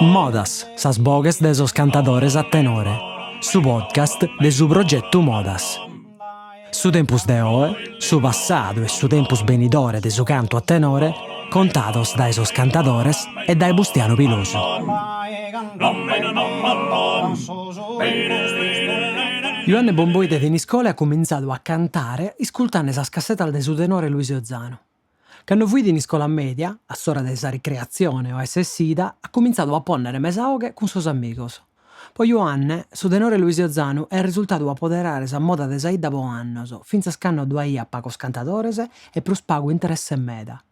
Modas, sas bogues de esos cantadores a tenore, su podcast de su progetto Modas. Su tempus de oe, su passadu e su tempus benidore de su canto a tenore, contados da esos cantadores e dai Bustiano Pilosu. Ioanne Bomboi de Teniscole ha cominciato a cantare iscultando sa cassetta de su tenore Luisi Ozzano. Quando fui in scuola media, a s'ora de sa ricreazione o a essida, ha cominciato a ponnere mesaoghe con sos amigos. Poi Ioanne, su tenore Luisi Ozzano, è risultato apoderare sa moda de saida po annos, finza scanno duaia pagos cantadores e plus pago interesse meda.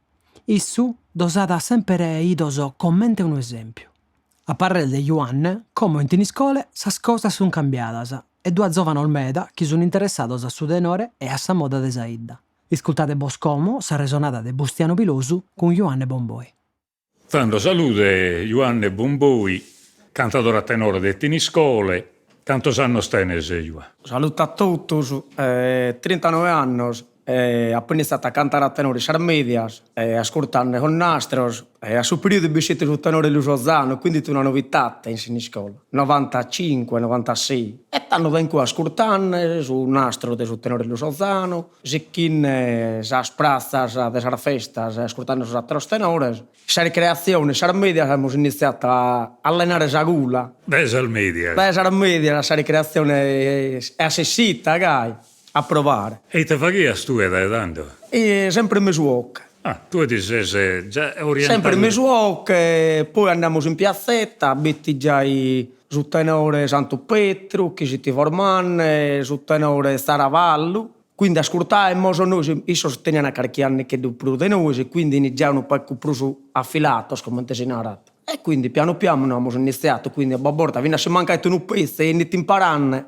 Issu dosata sempre idos commente un esempio. A parere de Ioanne, come in Teniscole, sas cosas sun cambiadas, e due giovani meda chi sono interessados a su tenore e a sa moda de saida. Ascoltate Boscomo, sa resonata de Bustiano Pilosu con Ioanne Bomboi. Tanto salute Ioanne Bomboi, cantatore a tenore de Teniscole. Tantos annos tenes, Ioanne? Saluto a tutti, 39 anni, appena iniziato a cantare a tenore Sarmedias, ascoltando con nastros, a su periodo biscette sul tenore Luisi Ozzano, quindi è una novità in Teniscole, 95, 96. E tanto vengo ascoltando su nastro del tenore Luisi Ozzano, sicchine sa sprazza de sar festas, ascoltando su altri tenores. Sa ricreazione Sarmedias abbiamo iniziato a allenare sa gula. Da Sarmedias? Da Sarmedias, sa ricreazione è assessita, gai. A provare. E te faghias tu da tanto? E sempre mesuoc. Tu ti sei già orientato? Sempre mesuoc, poi andiamo in piazzetta, abiti già su tenore Santo Petru, che si ti formano, su tenore Saravallo. Quindi ascoltiamo, noi, io sosteniamo qualche anno che do più di noi, quindi iniziamo un po' più affilato, come ti sei narrato. E quindi piano piano abbiamo iniziato, quindi a borda, fino a se mancato un pezzo e inizi imparando,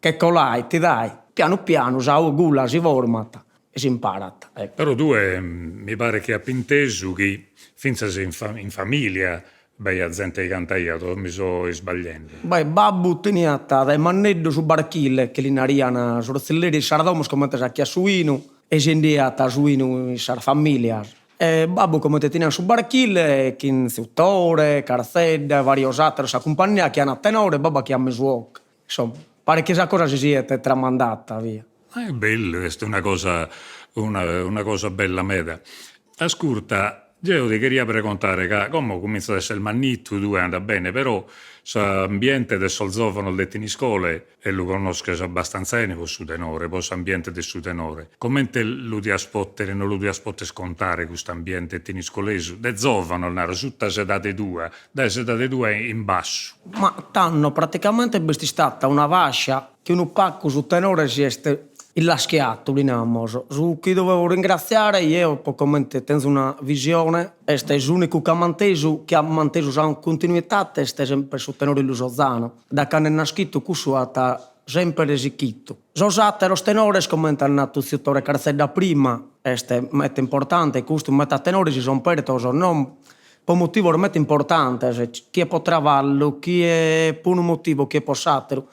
che colai ti dai. Piano piano, sa gula si formata e si imparata. Ecco. Però tu mi pare che a Pintesu, che finza sei in famiglia, a gente che cantaiato, mi sto sbagliando. Beh, babbo tenia dai manneddo su barchille, che li nariana sorzelleri sardomos come te sacchia suino, e scendiata suino in sar famiglia. E babbo come te tenia su barchille, che in settore, carzedda, varios altri, sa compagnia, che hanno a tenore, babba che ha mesuoc. Insomma. Pare che questa cosa si sia tramandata via. È bello, questa è una cosa bella meda. Ascolta, io ti queria preguntare che come comincia ad essere il mannitto, tu anda bene, però l'ambiente del solzofano del Teniscole, e lo conosco abbastanza bene con su tenore, poi l'ambiente del su tenore. Come lo ti aspetti, non lo ti aspetti scontare questo ambiente teniscolese? De zofano, su da sedate due in basso. Ma tanno praticamente è stata una vascia che un pacco su tenore si è illaschiato, diciamo. Su chi dovevo ringraziare, io come tengo una visione, este è l'unico che ha manteso una continuità, este sempre su tenore Luisi Ozzano. Da quando è nascito, questo ha sempre esicchito. Sosate lo tenore, come è nato il settore Carzedda prima, este è importante, questo mette a tenore si sono persi, non per un motivo veramente importante, chi è per travallo, chi è per un motivo, chi è per satiro.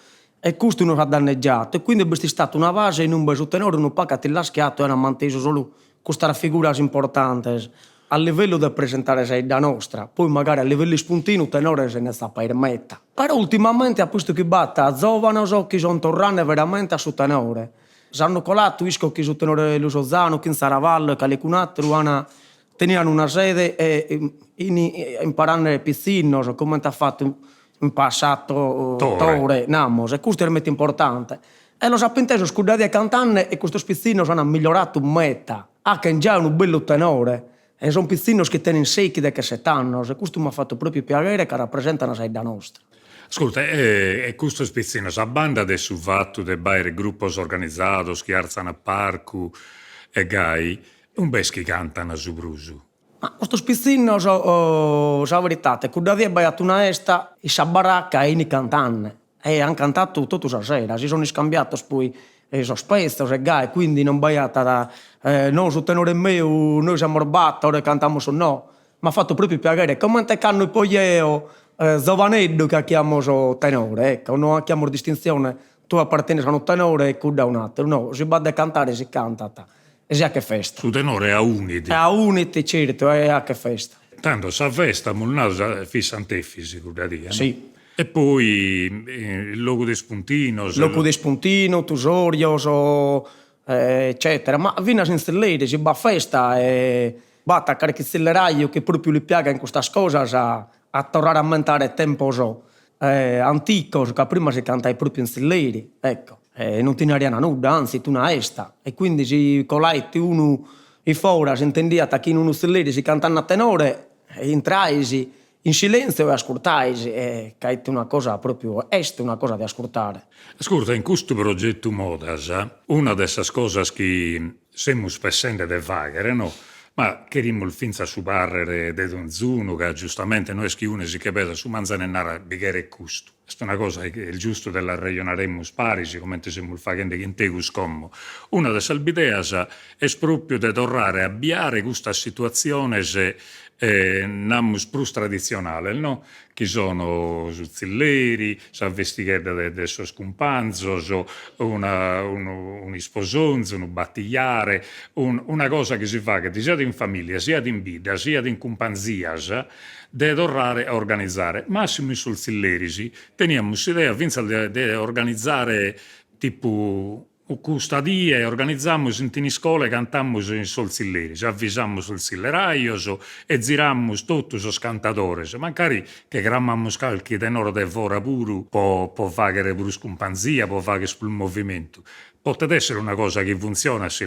E questo non ha danneggiato, e quindi è stata una base in un bel tenore, un po' che ti lasciato e hanno manteso solo queste figure importanti a livello di presentare sei da nostra, poi magari a livello spuntino il tenore se ne sta per metta. Però ultimamente, a questo che batta, a giovani che sono tornati veramente a su tenore. Sanno colato, isco che su tenore Luisi Ozzano, che in Saravallo e Calicunatru tenevano una sede e imparando pizzino, come ha fatto in passato Tore, Namos, e questo è veramente importante. E lo sapete, scusate a cantare e questo spizzino hanno migliorato un meta. Che già è un bello tenore. E sono pizzinos che tengono secchi da che 7 anni, e questo mi ha fatto proprio piacere che rappresentano la da nostra. Ascolta, e questo spizzino, sa banda del su fatto de baire gruppi organizzati, che alzano a parco e gai, un beschi cantano su brusu. Ma questo spizzino, la verità, è che da via baiato una esta, e sa baracca e ne cantano. E hanno cantato tutta la sera, si sono scambiati poi sono spesso, e gai, quindi non baiata da no, su tenore mio, noi siamo robati, ora cantiamo su no. Mi ha fatto proprio piacere, come te canno poi io, giovanetto che chiamo su tenore, ecco, non chiamo distinzione, tu appartieni a un tenore e tu da un altro, no, si va a cantare, si canta. e sia che festa. Su tenore a uniti. A uniti, certo, e a che festa. Tanto sa festa, mulnato fissanteffi sicuramente. No? Sì. E poi il logo di spuntino. Loco di spuntino, tusorios, eccetera. Ma vina in stellere, si va a festa e batta carichi stelleraio che proprio li piaga in questa cosa a tornare a mentare tempo antico, che prima si cantava proprio in stelleri, ecco. Non ti n'ariana nuda, anzi tu una esta. E quindi si colaiti uno i fora, si intendia che in uno stelleri si cantano a tenore, e entraisi in silenzio e ascoltaisi, e che è una cosa proprio, una cosa da ascoltare. Ascolta, in questo progetto Modas, una delle cose che siamo spessende de vaghere, no? Ma cherimmo il finza su parrere de Donzuno, che giustamente noi schiune si che pesa su manzanennara bighere e custo. Questa è una cosa che è il giusto della regionaremmus parisi, come siamo il facente che integus commo. Una delle salbideas è proprio di tornare a avviare questa situazione se namus plus tradizionale, no? Che sono zuzzilleri, sa vestighedda de sos cumpanzos, un isposonzo, un battigliare, una cosa che si fa che sia in famiglia, sia in vita, sia in cumpanzias, de tornare a organizzare. Massimo sul zillerisi, teniamo idea, vinza di organizzare tipo custadie, organizzammo in scuole, cantammo in sol zilleri, avvisammo sul zilleraios e girammo tutti os cantadores. Magari che grammammo qualche tenore de vora puru può fare pure scumpanzia, può fare sul movimento. Potrebbe essere una cosa che funziona se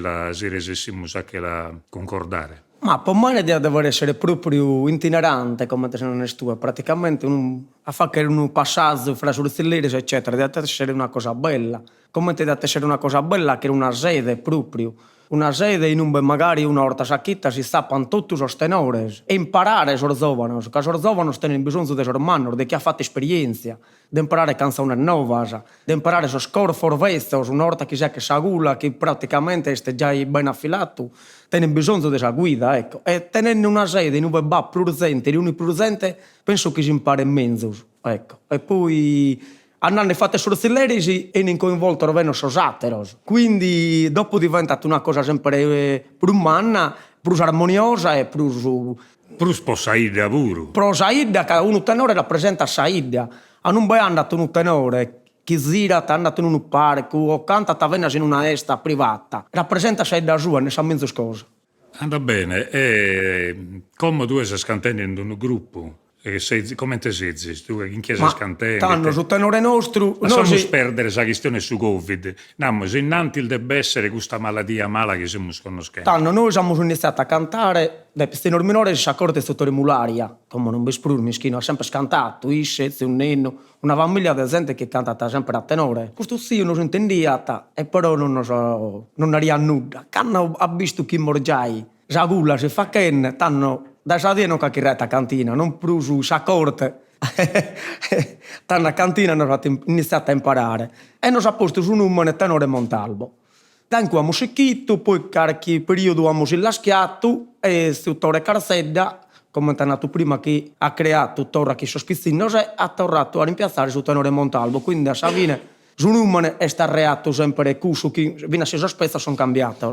resessimo a che la concordare. Ma per me l'idea deve essere proprio itinerante, come te non è tu, praticamente a fare un passaggio fra sul zilleri, eccetera, deve essere una cosa bella. Come deve essere una cosa bella che è una sede proprio, una sede in cui magari una volta sacchitta si sappano tutti i tenori e imparare sui giovani, che i giovani hanno bisogno di manno, di chi ha fatto esperienza, di imparare canzoni nuove, di imparare su score forveste, una volta che sa gula, che praticamente è già ben affilato, hanno bisogno di questa guida, ecco. E tenendo una sede in cui va produzente, in un produzente, penso che si impara meno, ecco. E poi hanno fatto solo zillerisi e non coinvolto vengono sosateros. Quindi dopo diventa una cosa sempre più umana, più armoniosa e più Saida pure. pro Saida, che un tenore rappresenta Saida. A non è andato un tenore che gira, è andato in un parco o canta in una esta privata. Rappresenta Saida sua, ne sa mezzo cosa. Anda bene, e come tu sei scantando in un gruppo? Come te sei? Tu in chiesa scantando? Tanto, sul tenore nostro... Lasciamo perdere la questione su Covid. Andiamo, se innanti il debba essere questa malattia mala che siamo conoscendo. Tanto, noi siamo iniziati a cantare, da tenor minore si accorge sotto l'emularia, come non bespru, mischino, ha sempre scantato, isce, un nenno, una famiglia di gente che canta sempre a tenore. Questo sì, non si intendia, e però non aria nulla. Quando ha visto chi morgiai, la gulla si fa che tanto... Da Sadia che retta cantina, non più su corte. Tanto a cantina hanno iniziato a imparare. E non si ha posto su un numero tenore Montalbo. Tanto abbiamo sicchito, poi qualche periodo abbiamo lasciato e il dottore Carsedda, come è nato prima che ha creato Torra che sospizzino, ha tornato a rimpiazzare su tenore Montalbo. Quindi a Savine, su numero è stato sempre cusso, che viene a se sospezza sono cambiati.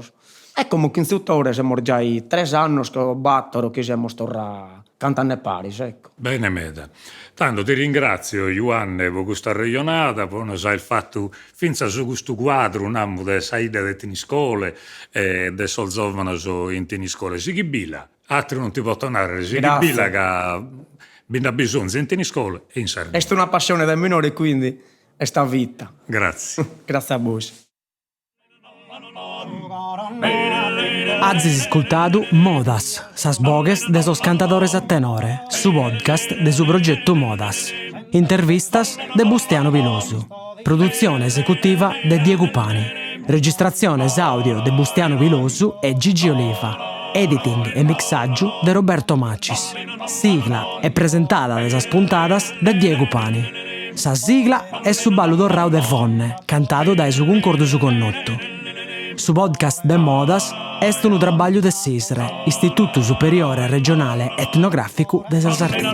E come 15 autore siamo già 3 anni che battono che siamo tornati cantando Paris, ecco. Bene, Meda. Tanto ti ringrazio, Ioanne, per questa regionata, poi non sai il fatto, finza su questo quadro, un anno di saida delle teniscole e del sol giovane in teniscole. Si chi bila, altri non ti può tornare, si chi bila che binda bisogno in teniscole e in Sardegna. È una passione del minore, quindi è sta vita. Grazie. Grazie a voi. Azis ascoltado Modas, sas bogues de sos cantadores a tenore, su podcast de su progetto Modas. Intervistas de Bustiano Vilosu. Produzione esecutiva de Diego Pani. Registrazione audio de Bustiano Vilosu e Gigi Oliva. Editing e mixaggio de Roberto Macis. Sigla è presentata de sas puntadas de Diego Pani. Sa sigla è su ballo dorrao de Vonne, cantato dai su concordo su connotto. Su podcast de Modas est un trabalho de SISRE, Istituto Superiore Regionale Etnografico de Sardegna.